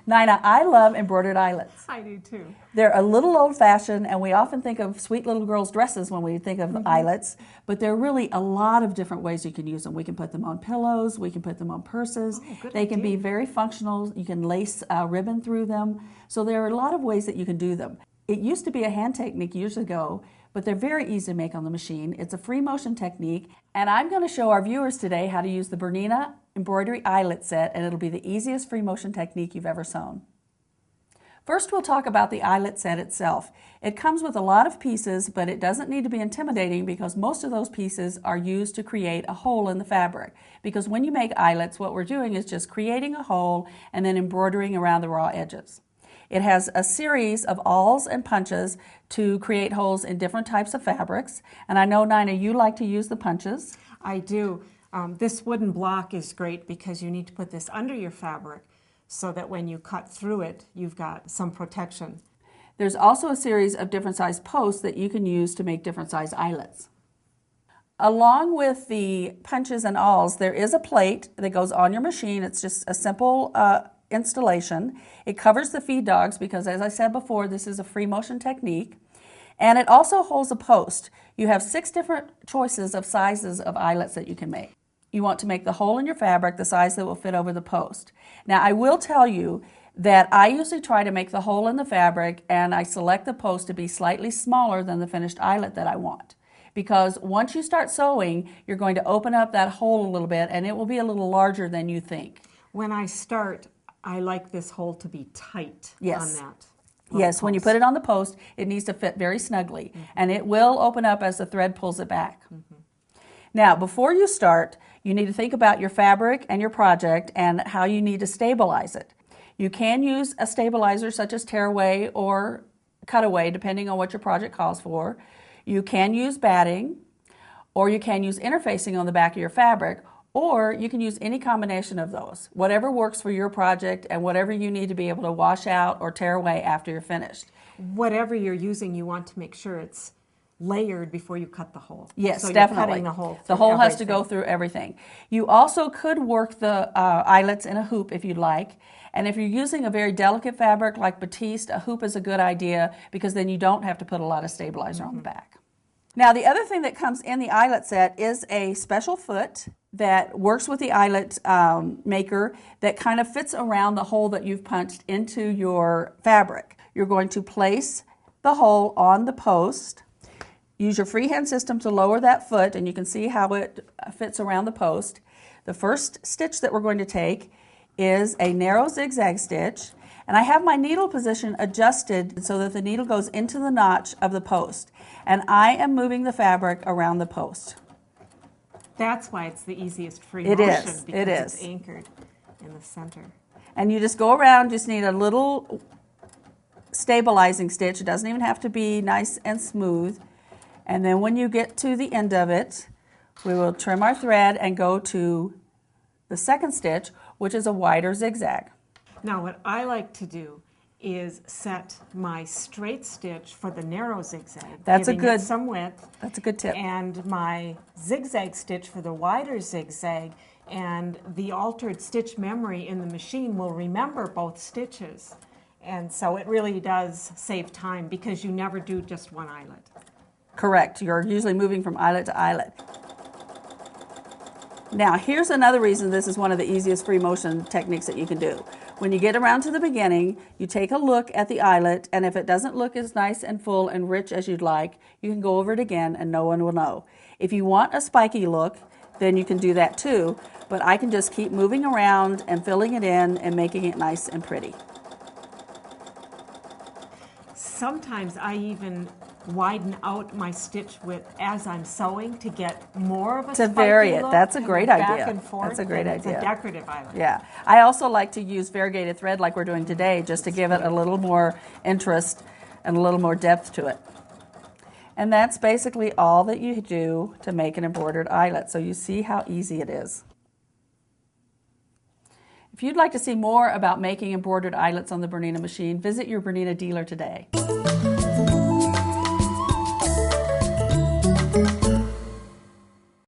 Nina, I love embroidered eyelets. I do too. They're a little old-fashioned, and we often think of sweet little girls' dresses when we think of eyelets, but there are really a lot of different ways you can use them. We can put them on pillows, we can put them on purses. They can be very functional. You can lace a ribbon through them. So there are a lot of ways that you can do them. It used to be a hand technique years ago, but they're very easy to make on the machine. It's a free motion technique, and I'm going to show our viewers today how to use the BERNINA embroidery eyelet set, and it'll be the easiest free motion technique you've ever sewn. First, we'll talk about the eyelet set itself. It comes with a lot of pieces, but it doesn't need to be intimidating because most of those pieces are used to create a hole in the fabric. Because when you make eyelets, what we're doing is just creating a hole and then embroidering around the raw edges. It has a series of awls and punches to create holes in different types of fabrics. And I know, Nina, you like to use the punches. I do. This wooden block is great because you need to put this under your fabric so that when you cut through it, you've got some protection. There's also a series of different size posts that you can use to make different size eyelets. Along with the punches and awls, there is a plate that goes on your machine. It's just a simple installation. It covers the feed dogs because, as I said before, this is a free motion technique. And it also holds a post. You have 6 different choices of sizes of eyelets that you can make. You want to make the hole in your fabric the size that will fit over the post. Now, I will tell you that I usually try to make the hole in the fabric and I select the post to be slightly smaller than the finished eyelet that I want. Because once you start sewing, you're going to open up that hole a little bit and it will be a little larger than you think. When I start, I like this hole to be tight on that. Yes, when you put it on the post, it needs to fit very snugly, and it will open up as the thread pulls it back. Now, before you start, you need to think about your fabric and your project and how you need to stabilize it. You can use a stabilizer such as tearaway or cutaway, depending on what your project calls for. You can use batting, or you can use interfacing on the back of your fabric, or you can use any combination of those. Whatever works for your project and whatever you need to be able to wash out or tear away after you're finished. Whatever you're using, you want to make sure it's layered before you cut the hole. Yes, so definitely. You're cutting the hole through the hole everything. has to go through everything. You also could work the eyelets in a hoop if you'd like. And if you're using a very delicate fabric like batiste, a hoop is a good idea because then you don't have to put a lot of stabilizer on the back. Now, the other thing that comes in the eyelet set is a special foot that works with the eyelet maker that kind of fits around the hole that you've punched into your fabric. You're going to place the hole on the post. Use your freehand system to lower that foot, and you can see how it fits around the post. The first stitch that we're going to take is a narrow zigzag stitch, and I have my needle position adjusted so that the needle goes into the notch of the post, and I am moving the fabric around the post. That's why it's the easiest free motion, because it's anchored in the center. And you just go around, just need a little stabilizing stitch. It doesn't even have to be nice and smooth. And then when you get to the end of it, we will trim our thread and go to the second stitch, which is a wider zigzag. Now, what I like to do is set my straight stitch for the narrow zigzag. That's giving it some width. That's a good tip. And my zigzag stitch for the wider zigzag, and the altered stitch memory in the machine will remember both stitches. And so it really does save time because you never do just one eyelet. Correct. You're usually moving from eyelet to eyelet. Now, here's another reason this is one of the easiest free motion techniques that you can do. When you get around to the beginning, you take a look at the eyelet, and if it doesn't look as nice and full and rich as you'd like, you can go over it again and no one will know. If you want a spiky look, then you can do that too, but I can just keep moving around and filling it in and making it nice and pretty. Sometimes I even widen out my stitch width as I'm sewing to get more of a spiky look. To vary it. That's a great idea. Back and forth. That's a great idea. It's a decorative eyelet. Yeah. I also like to use variegated thread like we're doing today just to give it a little more interest and a little more depth to it. And that's basically all that you do to make an embroidered eyelet. So you see how easy it is. If you'd like to see more about making embroidered eyelets on the BERNINA machine, visit your BERNINA dealer today.